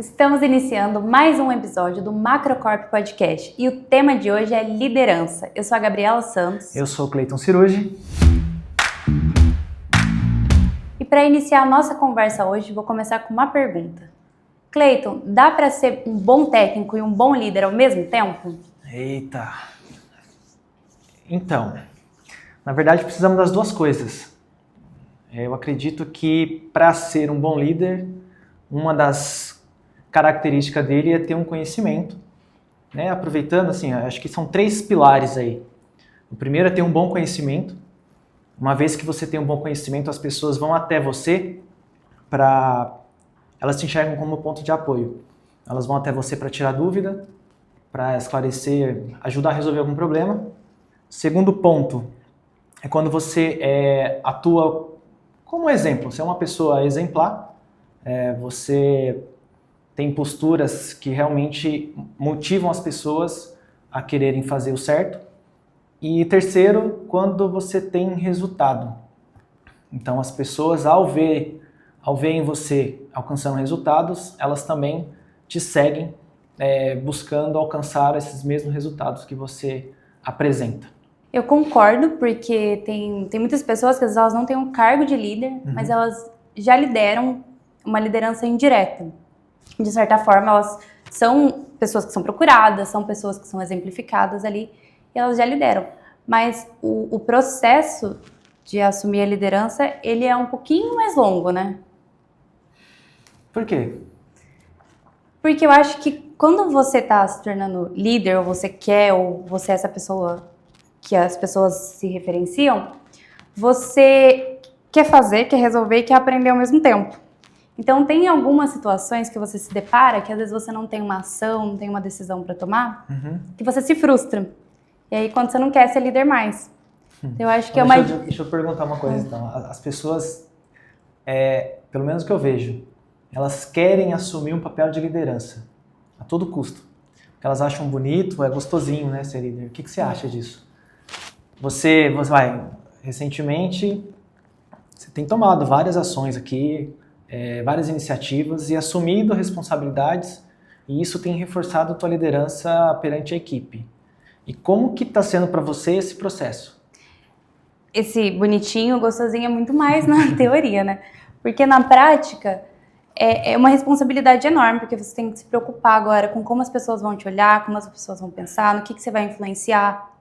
Estamos iniciando mais um episódio do Macrocorp Podcast e o tema de hoje é liderança. Eu sou a Gabriela Santos. Eu sou o Cleiton Cirugi. E para iniciar a nossa conversa hoje, vou começar com uma pergunta. Cleiton, dá para ser um bom técnico e um bom líder ao mesmo tempo? Eita! Então, na verdade precisamos das duas coisas. Eu acredito que para ser um bom líder, uma das características dele é ter um conhecimento, né? Aproveitando, assim, acho que são 3 pilares aí. O primeiro é ter um bom conhecimento. Uma vez que você tem um bom conhecimento, as pessoas vão até você para... Elas te enxergam como ponto de apoio. Elas vão até você para tirar dúvida, para esclarecer, ajudar a resolver algum problema. Segundo ponto é quando você atua como exemplo. Você é uma pessoa exemplar, você tem posturas que realmente motivam as pessoas a quererem fazer o certo. E terceiro, quando você tem resultado. Então as pessoas, ao verem você alcançando resultados, elas também te seguem buscando alcançar esses mesmos resultados que você apresenta. Eu concordo, porque tem muitas pessoas que às vezes elas não têm um cargo de líder, mas elas já lideram uma liderança indireta. De certa forma, elas são pessoas que são procuradas, são pessoas que são exemplificadas ali, e elas já lideram. Mas o processo de assumir a liderança, ele é um pouquinho mais longo, né? Por quê? Porque eu acho que quando você está se tornando líder, ou você é essa pessoa que as pessoas se referenciam, você quer fazer, quer resolver e quer aprender ao mesmo tempo. Então, tem algumas situações que você se depara, que às vezes você não tem uma ação, não tem uma decisão para tomar, que você se frustra. E aí, quando você não quer ser líder mais. Então, eu acho que é uma... Deixa eu perguntar uma coisa, então. As pessoas, pelo menos o que eu vejo, elas querem assumir um papel de liderança, a todo custo. Porque elas acham bonito, é gostosinho, né, ser líder. O que você acha disso? Recentemente, você tem tomado várias ações aqui, várias iniciativas e assumido responsabilidades, e isso tem reforçado a tua liderança perante a equipe. E como que está sendo para você esse processo? Esse bonitinho, gostosinho é muito mais na teoria, né? Porque na prática é uma responsabilidade enorme, porque você tem que se preocupar agora com como as pessoas vão te olhar, como as pessoas vão pensar, no que você vai influenciar.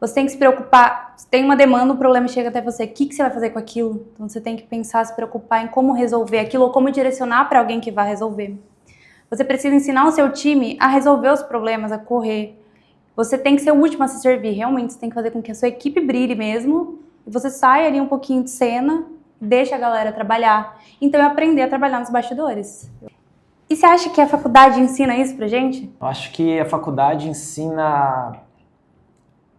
Você tem que se preocupar, se tem uma demanda, um problema chega até você, o que você vai fazer com aquilo? Então você tem que pensar, se preocupar em como resolver aquilo ou como direcionar para alguém que vai resolver. Você precisa ensinar o seu time a resolver os problemas, a correr. Você tem que ser o último a se servir, realmente. Você tem que fazer com que a sua equipe brilhe mesmo, e você saia ali um pouquinho de cena, deixa a galera trabalhar. Então é aprender a trabalhar nos bastidores. E você acha que a faculdade ensina isso pra gente? Eu acho que a faculdade ensina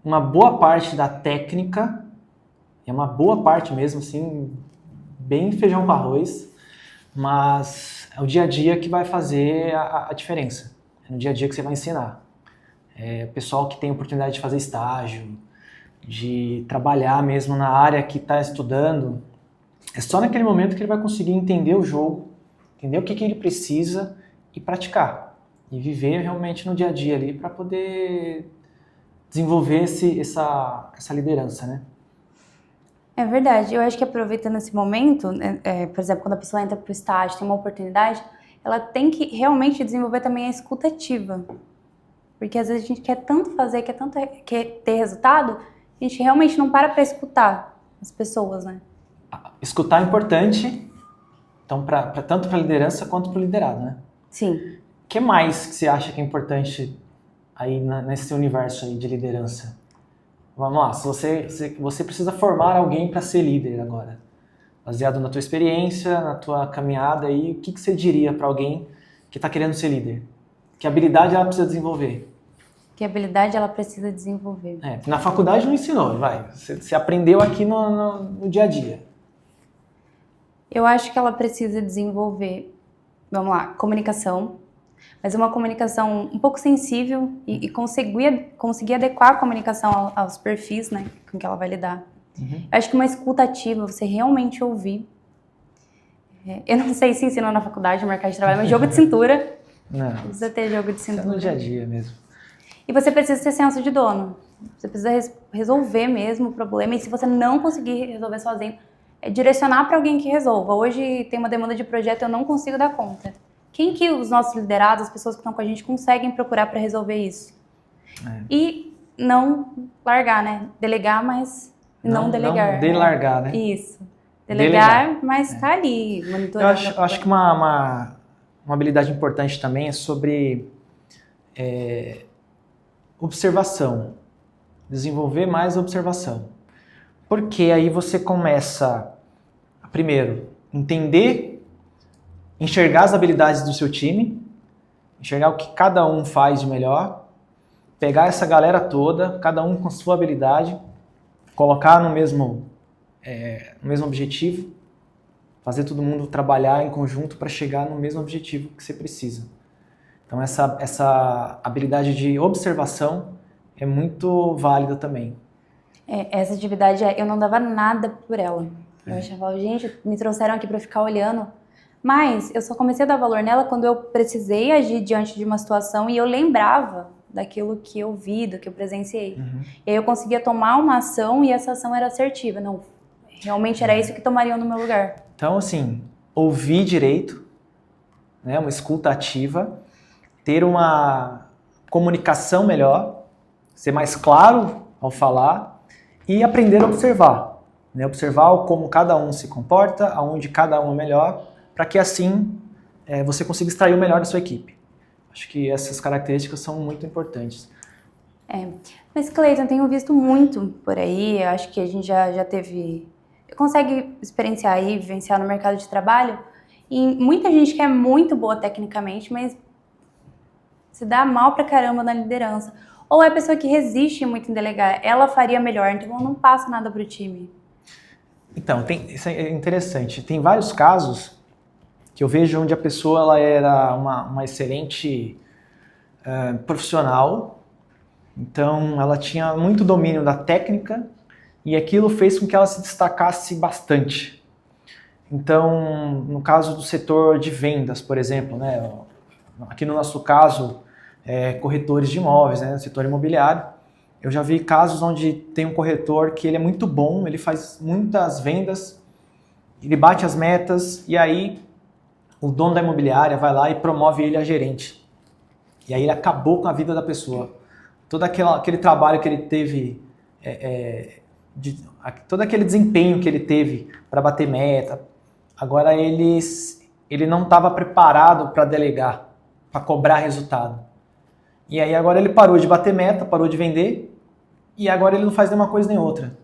uma boa parte da técnica, é uma boa parte mesmo, assim, bem feijão com arroz, mas é o dia a dia que vai fazer a diferença. É no dia a dia que você vai ensinar. O pessoal que tem oportunidade de fazer estágio, de trabalhar mesmo na área que está estudando, é só naquele momento que ele vai conseguir entender o jogo, entender o que ele precisa e praticar. E viver realmente no dia a dia ali para poder desenvolver essa liderança, né? É verdade. Eu acho que aproveitando esse momento, por exemplo, quando a pessoa entra para o estágio, tem uma oportunidade, ela tem que realmente desenvolver também a escuta ativa. Porque às vezes a gente quer tanto fazer, quer ter resultado, a gente realmente não para escutar as pessoas, né? Escutar é importante, então, tanto para a liderança quanto para o liderado, né? Sim. O que mais que você acha que é importante aí nesse universo aí de liderança? Vamos lá, se você precisa formar alguém para ser líder agora, baseado na tua experiência, na tua caminhada aí, o que você diria para alguém que está querendo ser líder? Que habilidade ela precisa desenvolver? Que habilidade ela precisa desenvolver? Na faculdade não ensinou, você aprendeu aqui no dia a dia. Eu acho que ela precisa desenvolver, vamos lá, comunicação, mas uma comunicação um pouco sensível e conseguir adequar a comunicação aos perfis, né, com que ela vai lidar. Eu acho que uma escuta ativa, você realmente ouvir. Eu não sei se ensinam na faculdade, no mercado de trabalho, mas jogo de cintura. Não. Precisa ter jogo de cintura. Isso é no dia a dia mesmo. E você precisa ter senso de dono. Você precisa resolver mesmo o problema. E se você não conseguir resolver sozinho, é direcionar para alguém que resolva. Hoje tem uma demanda de projeto e eu não consigo dar conta. Quem que os nossos liderados, as pessoas que estão com a gente, conseguem procurar para resolver isso? E não largar, né? Delegar, mas não delegar. Não delargar, né? Isso. Delegar, mas tá ali, monitorando. Eu acho que uma habilidade importante também é sobre observação. Desenvolver mais observação. Porque aí você começa, primeiro, enxergar as habilidades do seu time, enxergar o que cada um faz de melhor, pegar essa galera toda, cada um com a sua habilidade, colocar no mesmo objetivo, fazer todo mundo trabalhar em conjunto para chegar no mesmo objetivo que você precisa. Então essa habilidade de observação é muito válida também. Essa atividade, eu não dava nada por ela. Eu achava, gente, me trouxeram aqui para ficar olhando. Mas eu só comecei a dar valor nela quando eu precisei agir diante de uma situação e eu lembrava daquilo que eu vi, do que eu presenciei. E aí eu conseguia tomar uma ação e essa ação era assertiva. Não, realmente era isso que tomariam no meu lugar. Então, assim, ouvir direito, né, uma escuta ativa, ter uma comunicação melhor, ser mais claro ao falar e aprender a observar. Né, observar como cada um se comporta, aonde cada um é melhor, para que assim você consiga extrair o melhor da sua equipe. Acho que essas características são muito importantes. Mas, Cleiton, tenho visto muito por aí, acho que a gente já teve... consegue experienciar e vivenciar no mercado de trabalho, e muita gente que é muito boa tecnicamente, mas se dá mal pra caramba na liderança. Ou é a pessoa que resiste muito em delegar, ela faria melhor, então não passa nada pro time. Então, isso é interessante. Tem vários casos que eu vejo onde a pessoa ela era uma excelente profissional, então ela tinha muito domínio da técnica e aquilo fez com que ela se destacasse bastante. Então, no caso do setor de vendas, por exemplo, né, aqui no nosso caso, corretores de imóveis, né, no setor imobiliário, eu já vi casos onde tem um corretor que ele é muito bom, ele faz muitas vendas, ele bate as metas e aí o dono da imobiliária vai lá e promove ele a gerente. E aí ele acabou com a vida da pessoa. Todo aquele trabalho que ele teve, todo aquele desempenho que ele teve para bater meta, agora ele não estava preparado para delegar, para cobrar resultado. E aí agora ele parou de bater meta, parou de vender, e agora ele não faz nenhuma coisa nem outra.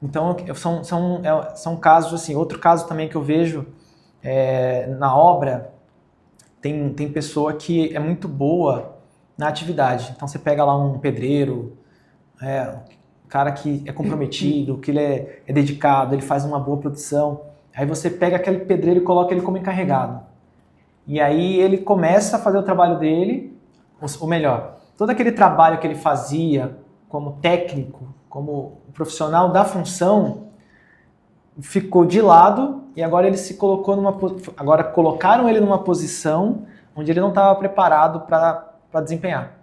Então são casos assim. Outro caso também que eu vejo na obra, tem pessoa que é muito boa na atividade. Então você pega lá um pedreiro, um cara que é comprometido, que ele é dedicado, ele faz uma boa produção. Aí você pega aquele pedreiro e coloca ele como encarregado. E aí ele começa a fazer o trabalho dele, ou melhor, todo aquele trabalho que ele fazia como técnico, como profissional da função, ficou de lado e agora ele se colocou agora colocaram ele numa posição onde ele não estava preparado para desempenhar.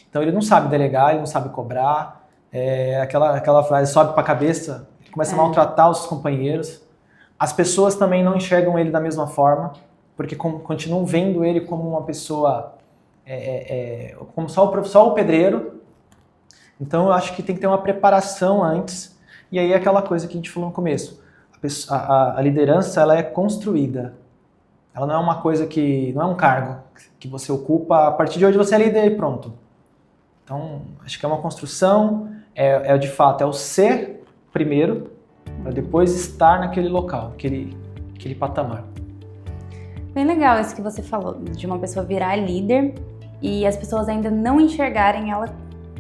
Então ele não sabe delegar, ele não sabe cobrar, aquela frase sobe para a cabeça, ele começa a maltratar os companheiros. As pessoas também não enxergam ele da mesma forma, porque continuam vendo ele como uma pessoa, como só o pedreiro. Então eu acho que tem que ter uma preparação antes, e aí é aquela coisa que a gente falou no começo. A liderança ela é construída. Ela não é uma coisa não é um cargo que você ocupa, a partir de hoje você é líder e pronto. Então, acho que é uma construção, de fato, é o ser primeiro, para depois estar naquele local, aquele patamar. Bem legal isso que você falou, de uma pessoa virar líder e as pessoas ainda não enxergarem ela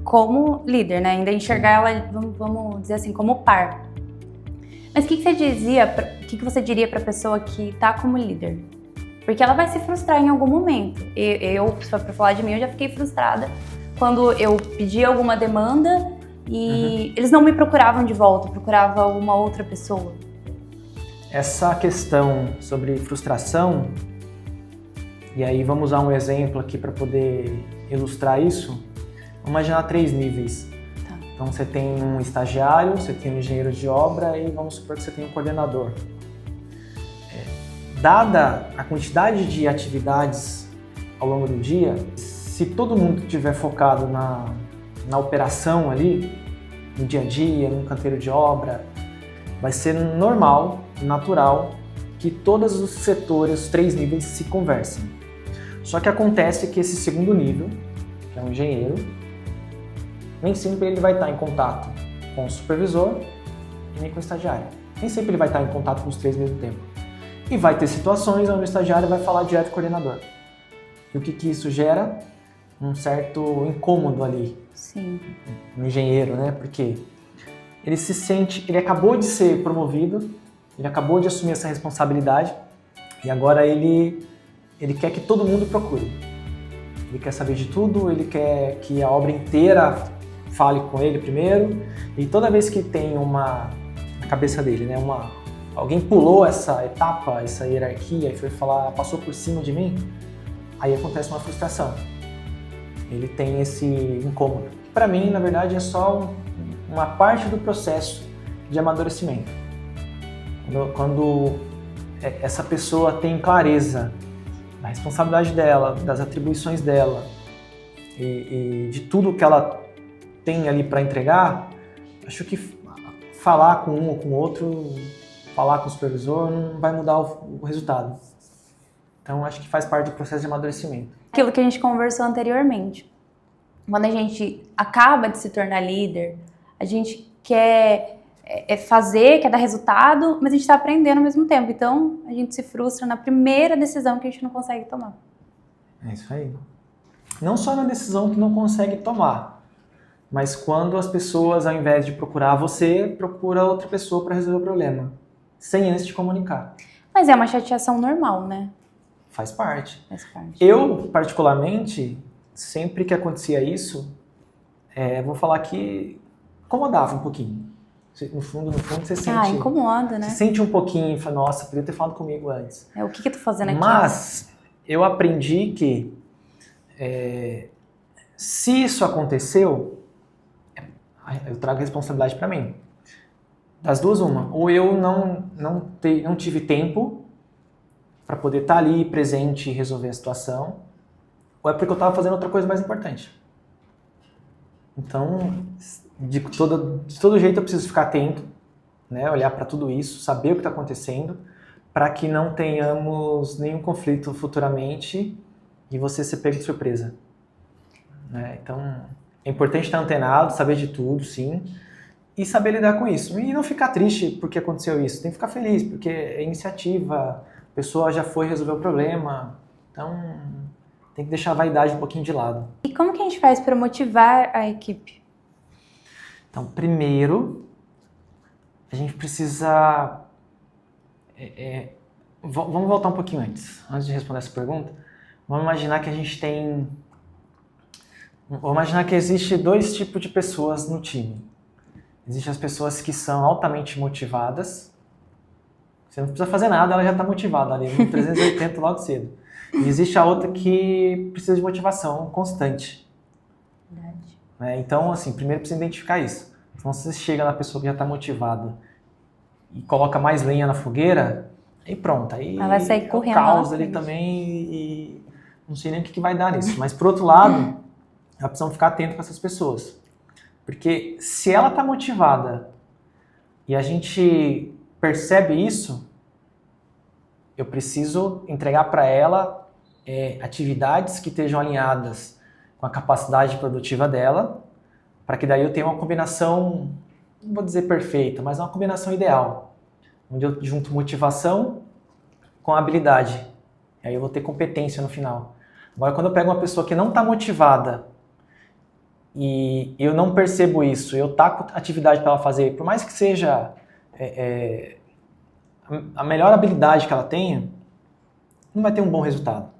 como líder, né? Ainda enxergar ela, vamos dizer assim, como par. Mas o que você diria para a pessoa que está como líder? Porque ela vai se frustrar em algum momento. Só para falar de mim, eu já fiquei frustrada quando eu pedi alguma demanda e eles não me procuravam de volta, procurava uma outra pessoa. Essa questão sobre frustração, e aí vamos usar um exemplo aqui para poder ilustrar isso. Vamos imaginar 3 níveis. Tá. Então você tem um estagiário, você tem um engenheiro de obra e vamos supor que você tem um coordenador. Dada a quantidade de atividades ao longo do dia, se todo mundo estiver focado na operação ali, no dia a dia, no canteiro de obra, vai ser normal, natural, que todos os setores, os 3 níveis, se conversem. Só que acontece que esse segundo nível, que é um engenheiro, nem sempre ele vai estar em contato com o supervisor e nem com o estagiário. Nem sempre ele vai estar em contato com os 3 ao mesmo tempo. E vai ter situações onde o estagiário vai falar direto com o coordenador. E o que isso gera? Um certo incômodo ali. Sim. No engenheiro, né? Porque ele se sente, ele acabou de ser promovido, ele acabou de assumir essa responsabilidade e agora ele quer que todo mundo procure. Ele quer saber de tudo, ele quer que a obra inteira fale com ele primeiro e toda vez que tem na cabeça dele, né, alguém pulou essa etapa, essa hierarquia e foi falar, passou por cima de mim, aí acontece uma frustração. Ele tem esse incômodo. Para mim, na verdade, é só uma parte do processo de amadurecimento. Quando essa pessoa tem clareza da responsabilidade dela, das atribuições dela e de tudo que ela tem ali para entregar, acho que falar com um ou com o outro, falar com o supervisor, não vai mudar o resultado. Então, acho que faz parte do processo de amadurecimento. Aquilo que a gente conversou anteriormente. Quando a gente acaba de se tornar líder, a gente quer fazer, quer dar resultado, mas a gente está aprendendo ao mesmo tempo. Então, a gente se frustra na primeira decisão que a gente não consegue tomar. É isso aí. Não só na decisão que não consegue tomar, mas quando as pessoas, ao invés de procurar você, procura outra pessoa para resolver o problema, sem antes te comunicar. Mas é uma chateação normal, né? Faz parte. Faz parte. Eu, particularmente, sempre que acontecia isso, vou falar que incomodava um pouquinho. No fundo, você sente... Ah, incomoda, né? Você sente um pouquinho e fala, nossa, podia ter falado comigo antes. O que eu tô fazendo aqui? Mas eu aprendi que se isso aconteceu, eu trago responsabilidade para mim. Das duas, uma. Ou eu não tive tempo para poder estar ali presente e resolver a situação, ou é porque eu estava fazendo outra coisa mais importante. Então, de todo jeito eu preciso ficar atento, né, olhar para tudo isso, saber o que está acontecendo, para que não tenhamos nenhum conflito futuramente e você ser pego de surpresa. Né? Então, é importante estar antenado, saber de tudo, sim, e saber lidar com isso. E não ficar triste porque aconteceu isso, tem que ficar feliz, porque é iniciativa, a pessoa já foi resolver o problema, então tem que deixar a vaidade um pouquinho de lado. E como que a gente faz para motivar a equipe? Então, primeiro, a gente precisa... vamos voltar um pouquinho antes de responder essa pergunta. Vamos imaginar que a gente tem... Vamos imaginar que existe 2 tipos de pessoas no time. Existem as pessoas que são altamente motivadas. Você não precisa fazer nada, ela já está motivada ali, no 380 logo cedo. E existe a outra que precisa de motivação constante. Verdade. Então, assim, primeiro precisa identificar isso. Então, se você chega na pessoa que já está motivada e coloca mais lenha na fogueira, aí pronto. Aí ela vai sair correndo. Caos ali também e não sei nem o que vai dar nisso. Mas, por outro lado, nós precisamos ficar atento com essas pessoas. Porque se ela está motivada e a gente percebe isso, eu preciso entregar para ela atividades que estejam alinhadas com a capacidade produtiva dela, para que daí eu tenha uma combinação, não vou dizer perfeita, mas uma combinação ideal, onde eu junto motivação com habilidade. E aí eu vou ter competência no final. Agora, quando eu pego uma pessoa que não está motivada e eu não percebo isso, eu taco atividade para ela fazer, por mais que seja a melhor habilidade que ela tenha, não vai ter um bom resultado.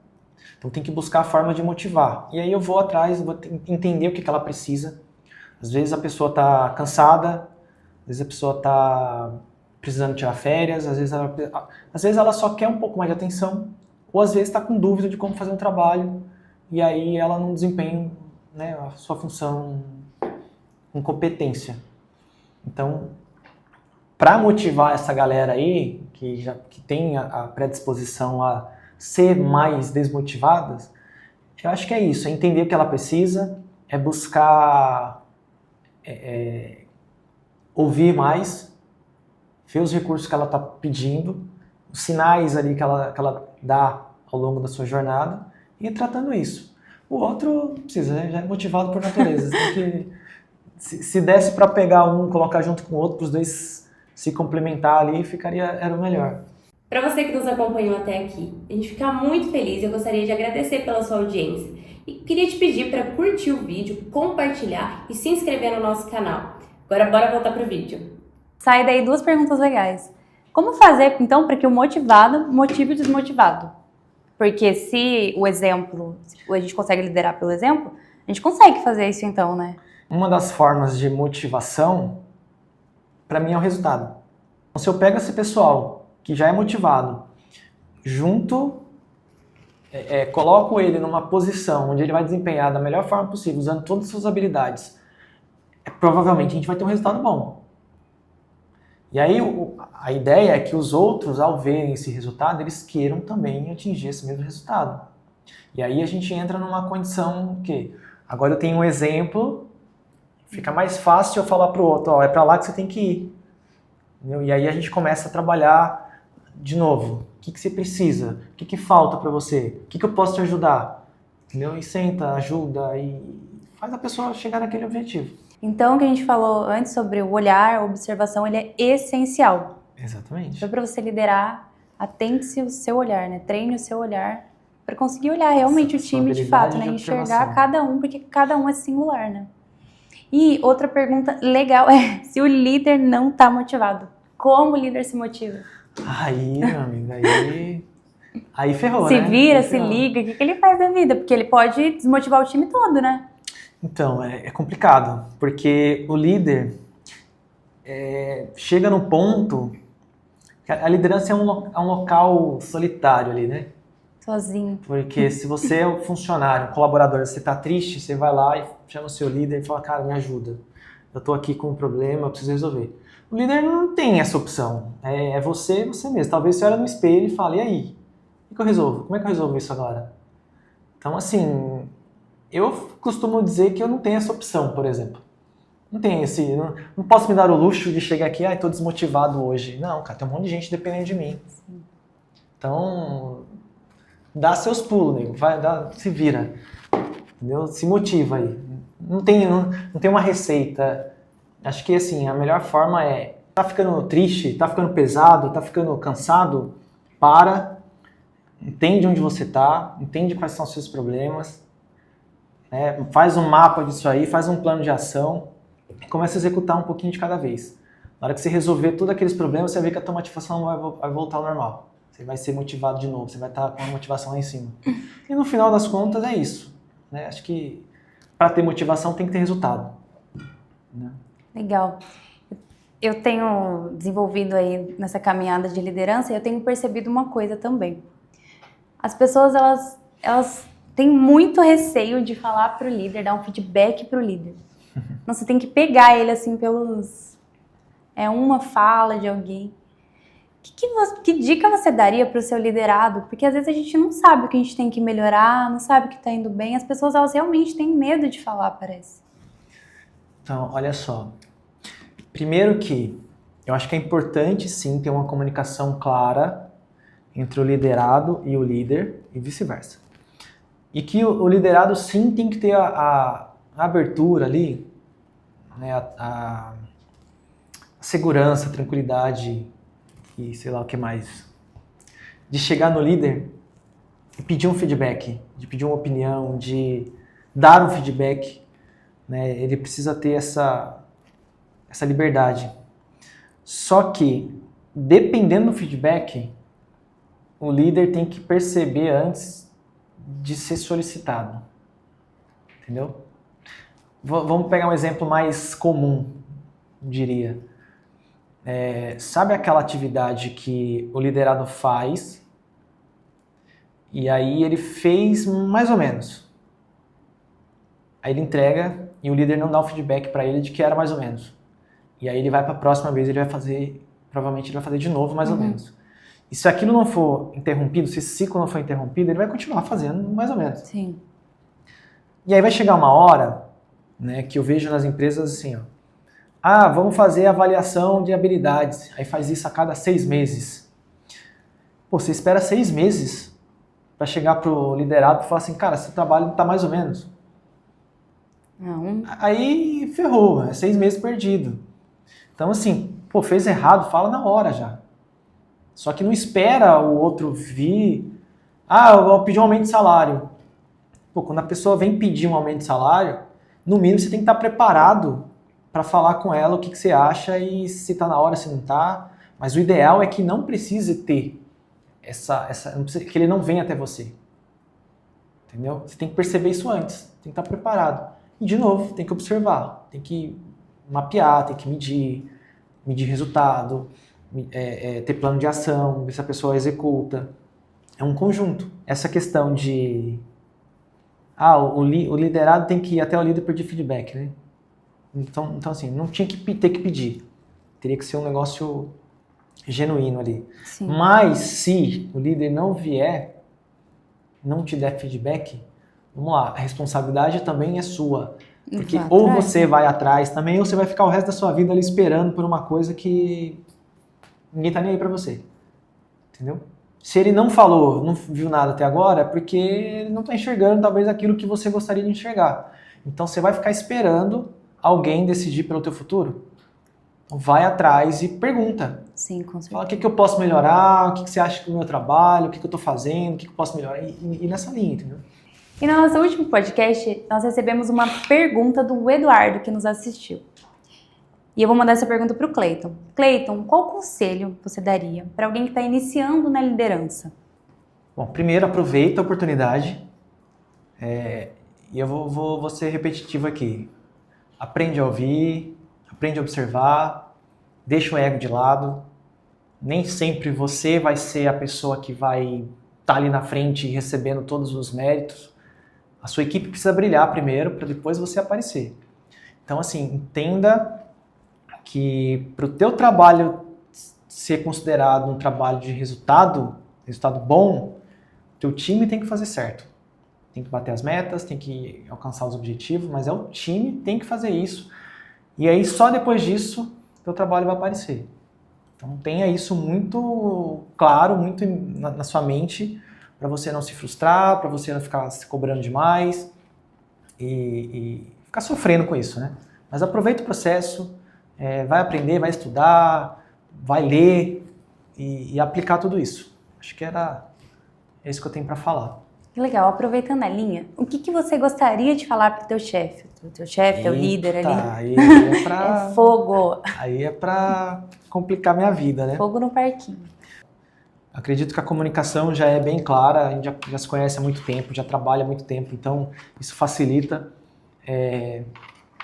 Então tem que buscar a forma de motivar. E aí eu vou atrás, vou entender o que ela precisa. Às vezes a pessoa está cansada, às vezes a pessoa está precisando tirar férias, às vezes ela só quer um pouco mais de atenção, ou às vezes está com dúvida de como fazer um trabalho, e aí ela não desempenha, né, a sua função com competência. Então, para motivar essa galera aí, que tem a predisposição a ser mais desmotivadas, eu acho que é isso, é entender o que ela precisa, é buscar ouvir mais, ver os recursos que ela está pedindo, os sinais ali que ela dá ao longo da sua jornada e ir tratando isso. O outro não precisa, né? Já é motivado por natureza. Tem que, se desse para pegar um, colocar junto com o outro, para os dois se complementar ali, era o melhor. Para você que nos acompanhou até aqui, a gente fica muito feliz e eu gostaria de agradecer pela sua audiência. E queria te pedir para curtir o vídeo, compartilhar e se inscrever no nosso canal. Agora bora voltar pro vídeo. Sai daí 2 perguntas legais. Como fazer, então, para que o motivado motive o desmotivado? Porque se o exemplo, a gente consegue liderar pelo exemplo, a gente consegue fazer isso então, né? Uma das formas de motivação, para mim, é o resultado. Então, se eu pego esse pessoal que já é motivado, coloco ele numa posição onde ele vai desempenhar da melhor forma possível, usando todas as suas habilidades, provavelmente a gente vai ter um resultado bom. E aí a ideia é que os outros, ao verem esse resultado, eles queiram também atingir esse mesmo resultado. E aí a gente entra numa condição que agora eu tenho um exemplo, fica mais fácil eu falar para o outro, é para lá que você tem que ir. Entendeu? E aí a gente começa a trabalhar de novo. O que você precisa? O que falta para você? O que eu posso te ajudar? Entendeu? E senta, ajuda e faz a pessoa chegar naquele objetivo. Então, o que a gente falou antes sobre o olhar, a observação, ele é essencial. Exatamente. Então, para você liderar, atente-se o seu olhar, né? Treine o seu olhar para conseguir olhar realmente o time de fato, né? Enxergar cada um, porque cada um é singular, né? E outra pergunta legal é se o líder não está motivado. Como o líder se motiva? Aí, meu amigo, aí ferrou, se né? vira, se liga, o que ele faz da vida? Porque ele pode desmotivar o time todo, né? Então, é complicado, porque o líder chega no ponto que a liderança é um local solitário ali, né? Sozinho. Porque se você é um funcionário, um colaborador, você está triste, você vai lá e chama o seu líder e fala, cara, me ajuda. Eu estou aqui com um problema, eu preciso resolver. O líder não tem essa opção. É você mesmo. Talvez você olhe no espelho e fale, e aí? O que eu resolvo? Como é que eu resolvo isso agora? Então, assim, eu costumo dizer que eu não tenho essa opção, por exemplo. Não tenho não posso me dar o luxo de chegar aqui, estou desmotivado hoje. Não, cara, tem um monte de gente dependendo de mim. Sim. Então, dá seus pulos, nego. Se vira. Entendeu? Se motiva aí. Não tem uma receita. Acho que, assim, a melhor forma é, tá ficando triste, tá ficando pesado, tá ficando cansado, entende onde você tá, entende quais são os seus problemas, né? Faz um mapa disso aí, faz um plano de ação e começa a executar um pouquinho de cada vez. Na hora que você resolver todos aqueles problemas, você vai ver que a tua motivação vai voltar ao normal. Você vai ser motivado de novo, você vai estar com a motivação lá em cima. E no final das contas é isso, né? Acho que para ter motivação tem que ter resultado, né? Legal. Eu tenho desenvolvido aí nessa caminhada de liderança e eu tenho percebido uma coisa também. As pessoas, elas têm muito receio de falar para o líder, dar um feedback para o líder. Então, você tem que pegar ele assim uma fala de alguém. Que dica você daria para o seu liderado? Porque às vezes a gente não sabe o que a gente tem que melhorar, não sabe o que está indo bem. As pessoas, elas realmente têm medo de falar, parece. Então, olha só. Primeiro que eu acho que é importante, sim, ter uma comunicação clara entre o liderado e o líder e vice-versa. E que o liderado, sim, tem que ter a abertura ali, né, a segurança, a tranquilidade e sei lá o que mais, de chegar no líder e pedir um feedback, de pedir uma opinião, de dar um feedback, né? Ele precisa ter essa liberdade. Só que, dependendo do feedback, o líder tem que perceber antes de ser solicitado. Entendeu? Vamos pegar um exemplo mais comum, diria. Sabe aquela atividade que o liderado faz e aí ele fez mais ou menos. Aí ele entrega e o líder não dá um feedback para ele de que era mais ou menos. E aí ele vai para a próxima vez, provavelmente ele vai fazer de novo mais ou menos. E se aquilo não for interrompido, se esse ciclo não for interrompido, ele vai continuar fazendo mais ou menos. Sim. E aí vai chegar uma hora, né, que eu vejo nas empresas assim, ó, vamos fazer avaliação de habilidades. Aí faz isso a cada 6 meses. Pô, você espera 6 meses para chegar pro liderado e falar assim, cara, seu trabalho tá mais ou menos. Não. Aí ferrou, 6 meses perdido. Então assim, pô, fez errado, fala na hora já. Só que não espera o outro vir, eu vou pedir um aumento de salário. Pô, quando a pessoa vem pedir um aumento de salário, no mínimo você tem que estar preparado para falar com ela o que você acha e se está na hora, se não está. Mas o ideal é que não precise ter que ele não venha até você. Entendeu? Você tem que perceber isso antes, tem que estar preparado. E de novo, tem que observar, tem que mapear, tem que medir resultado, ter plano de ação, ver se a pessoa executa. É um conjunto. Essa questão de o liderado tem que ir até o líder pedir feedback, né? Então assim, não tinha que ter que pedir. Teria que ser um negócio genuíno ali. Sim. Mas se o líder não vier, não te der feedback, vamos lá, a responsabilidade também é sua. Porque ou você vai atrás também, ou você vai ficar o resto da sua vida ali esperando por uma coisa que ninguém tá nem aí pra você. Entendeu? Se ele não falou, não viu nada até agora, é porque ele não tá enxergando talvez aquilo que você gostaria de enxergar. Então você vai ficar esperando alguém decidir pelo teu futuro? Então vai atrás e pergunta. Sim, com certeza. Fala o que eu posso melhorar, o que você acha do meu trabalho, o que eu tô fazendo, o que eu posso melhorar, e nessa linha, entendeu? E no nosso último podcast, nós recebemos uma pergunta do Eduardo, que nos assistiu. E eu vou mandar essa pergunta para o Cleiton. Cleiton, qual conselho você daria para alguém que está iniciando na liderança? Bom, primeiro aproveita a oportunidade. E eu vou ser repetitivo aqui. Aprende a ouvir, aprende a observar, deixa o ego de lado. Nem sempre você vai ser a pessoa que vai estar ali na frente recebendo todos os méritos. A sua equipe precisa brilhar primeiro para depois você aparecer. Então, assim, entenda que para o teu trabalho ser considerado um trabalho de resultado bom, teu time tem que fazer certo. Tem que bater as metas, tem que alcançar os objetivos, mas é o time que tem que fazer isso. E aí, só depois disso, teu trabalho vai aparecer. Então, tenha isso muito claro, muito na sua mente, para você não se frustrar, para você não ficar se cobrando demais e ficar sofrendo com isso, né? Mas aproveita o processo, vai aprender, vai estudar, vai ler e aplicar tudo isso. Acho que é isso que eu tenho para falar. Que legal, aproveitando a linha, o que você gostaria de falar para o teu chefe? O teu chefe, teu líder ali? Aí é pra... É fogo. Aí é para complicar minha vida, né? Fogo no parquinho. Acredito que a comunicação já é bem clara, a gente já se conhece há muito tempo, já trabalha há muito tempo, então isso facilita.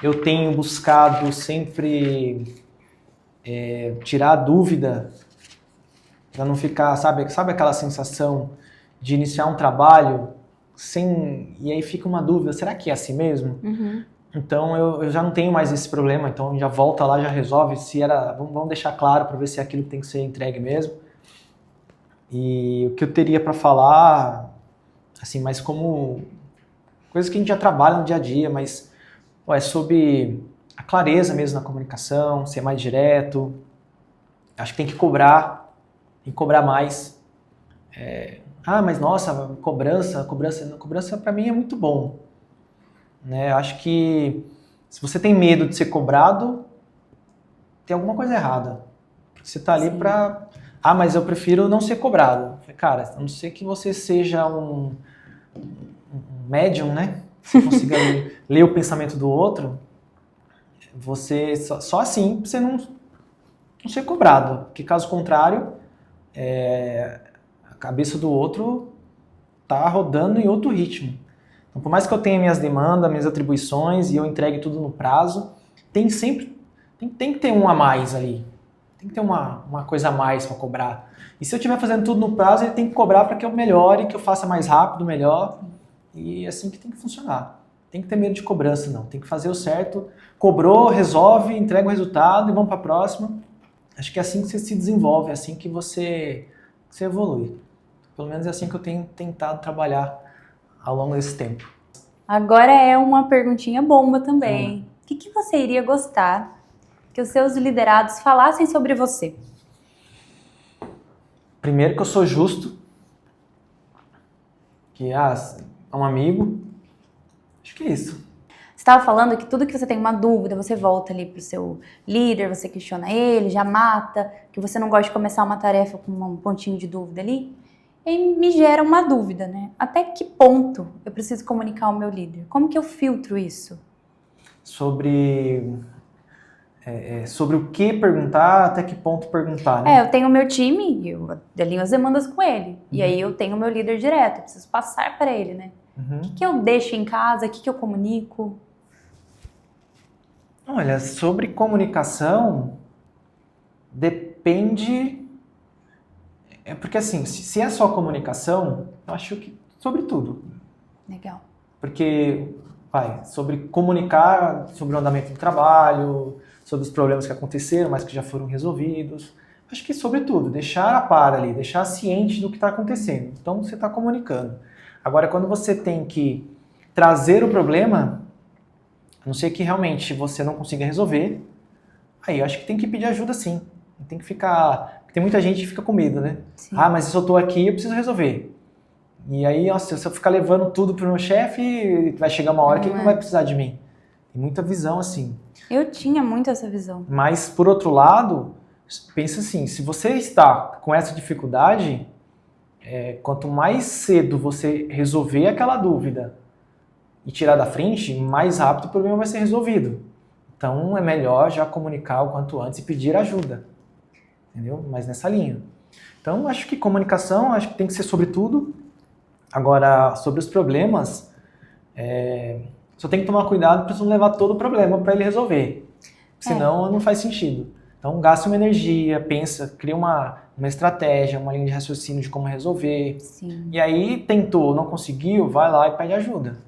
Eu tenho buscado sempre tirar a dúvida para não ficar, sabe aquela sensação de iniciar um trabalho e aí fica uma dúvida, será que é assim mesmo? Uhum. Então eu já não tenho mais esse problema, então já volta lá, já resolve, vamos deixar claro para ver se é aquilo que tem que ser entregue mesmo. E o que eu teria para falar, assim, mais como coisas que a gente já trabalha no dia a dia, mas é sobre a clareza mesmo na comunicação, ser mais direto. Acho que tem que cobrar mais. Mas nossa, cobrança para mim é muito bom. Né? Acho que se você tem medo de ser cobrado, tem alguma coisa errada. Você está ali para... mas eu prefiro não ser cobrado. Cara, a não ser que você seja um médium, né? Você consiga ler o pensamento do outro, você só assim você não ser cobrado. Porque caso contrário, a cabeça do outro tá rodando em outro ritmo. Então, por mais que eu tenha minhas demandas, minhas atribuições e eu entregue tudo no prazo, tem que ter um a mais ali. Tem que ter uma coisa a mais para cobrar. E se eu estiver fazendo tudo no prazo, ele tem que cobrar para que eu melhore, que eu faça mais rápido, melhor. E é assim que tem que funcionar. Tem que ter medo de cobrança, não. Tem que fazer o certo. Cobrou, resolve, entrega o resultado e vamos para a próxima. Acho que é assim que você se desenvolve, é assim que você evolui. Pelo menos é assim que eu tenho tentado trabalhar ao longo desse tempo. Agora é uma perguntinha bomba também. O que você iria gostar que os seus liderados falassem sobre você? Primeiro que eu sou justo, que é um amigo. Acho que é isso. Você estava falando que tudo que você tem uma dúvida, você volta ali para o seu líder, você questiona ele, já mata, que você não gosta de começar uma tarefa com um pontinho de dúvida ali. E aí me gera uma dúvida, né? Até que ponto eu preciso comunicar ao meu líder? Como que eu filtro isso? Sobre o que perguntar, até que ponto perguntar, né? Eu tenho o meu time, eu alinho as demandas com ele. E aí eu tenho o meu líder direto, eu preciso passar para ele, né? O que eu deixo em casa, o que eu comunico? Olha, sobre comunicação, depende... porque assim, se é só comunicação, eu acho que sobre tudo. Legal. Porque, sobre comunicar sobre o andamento do trabalho, sobre os problemas que aconteceram, mas que já foram resolvidos. Acho que sobre tudo, deixar a par ali, deixar ciente do que está acontecendo. Então você está comunicando. Agora, quando você tem que trazer o problema, a não ser que realmente você não consiga resolver, aí eu acho que tem que pedir ajuda sim. Tem que ficar... Porque tem muita gente que fica com medo, né? Sim. Mas se eu estou aqui, eu preciso resolver. E aí, se eu ficar levando tudo pro meu chefe, vai chegar uma hora que ele não vai precisar de mim. Tem muita visão assim. Eu tinha muito essa visão. Mas, por outro lado, pensa assim, se você está com essa dificuldade, quanto mais cedo você resolver aquela dúvida e tirar da frente, mais rápido o problema vai ser resolvido. Então, é melhor já comunicar o quanto antes e pedir ajuda. Entendeu? Mas nessa linha. Então, acho que comunicação, acho que tem que ser sobre tudo. Agora, sobre os problemas, só tem que tomar cuidado para não levar todo o problema para ele resolver. Senão não faz sentido. Então, gasta uma energia, pensa, cria uma estratégia, uma linha de raciocínio de como resolver. Sim. E aí, tentou, não conseguiu, vai lá e pede ajuda.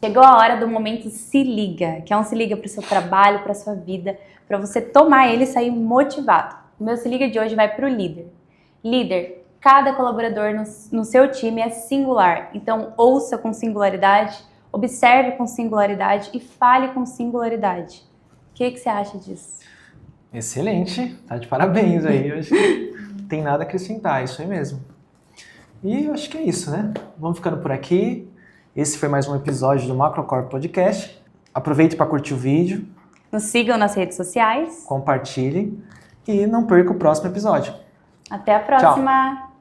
Chegou a hora do momento Se Liga, que é um Se Liga para o seu trabalho, para a sua vida, para você tomar ele e sair motivado. O meu Se Liga de hoje vai para o líder. Líder, cada colaborador no seu time é singular, então ouça com singularidade, observe com singularidade e fale com singularidade. O que você acha disso? Excelente, tá de parabéns aí. Eu acho que não tem nada a acrescentar, isso aí mesmo. E eu acho que é isso, né? Vamos ficando por aqui. Esse foi mais um episódio do Macrocorp Podcast. Aproveite para curtir o vídeo. Nos sigam nas redes sociais. Compartilhe e não perca o próximo episódio. Até a próxima! Tchau.